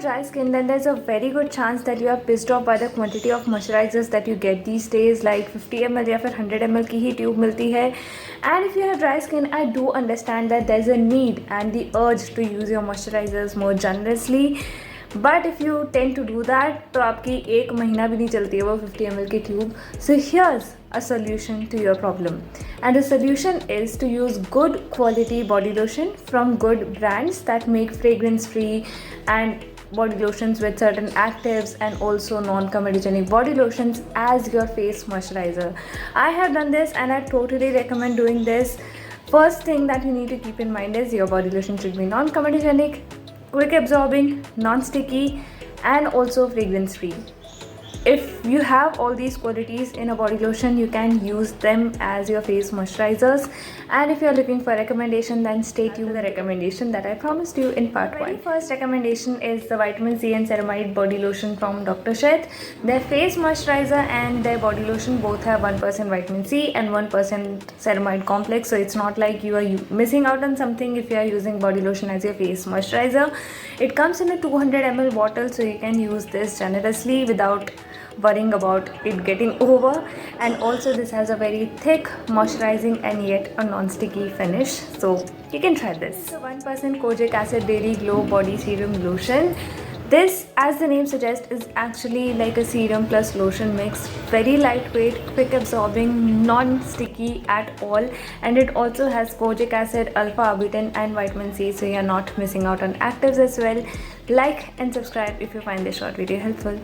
dry skin, then there's a very good chance that you are pissed off by the quantity of moisturizers that you get these days, like 50 ml या फिर 100 ml की ही tube मिलती है. And if you have dry skin, I do understand that there's a need and the urge to use your moisturizers more generously. But if you tend to do that, तो आपकी एक महीना भी नहीं चलती है वो 50 ml की tube. So here's a solution to your problem, and the solution is to use good quality body lotion from good brands that make fragrance free and body lotions with certain actives and also non-comedogenic body lotions as your face moisturizer. I have done this and I totally recommend doing this. First thing that you need to keep in mind is your body lotion should be non-comedogenic, quick absorbing, non-sticky and also fragrance free. If you have all these qualities in a body lotion, you can use them as your face moisturizers. And if you are looking for a recommendation, then stay tuned to the recommendation that I promised you in part 1. First recommendation is the vitamin C and ceramide body lotion from Dr. Sheth. Their face moisturizer and their body lotion both have 1% vitamin C and 1% ceramide complex, so it's not like you are missing out on something if you are using body lotion as your face moisturizer. It comes in a 200 ml bottle, so you can use this generously without worrying about it getting over. And also this has a very thick, moisturizing and yet a non-sticky finish, so you can try this. So 1% kojic acid dairy glow body serum lotion. This, as the name suggests, is actually like a serum plus lotion mix. Very lightweight, quick absorbing, non-sticky at all, and it also has kojic acid, alpha-arbutin and vitamin C, so you're not missing out on actives as well. Like and subscribe if you find this short video helpful.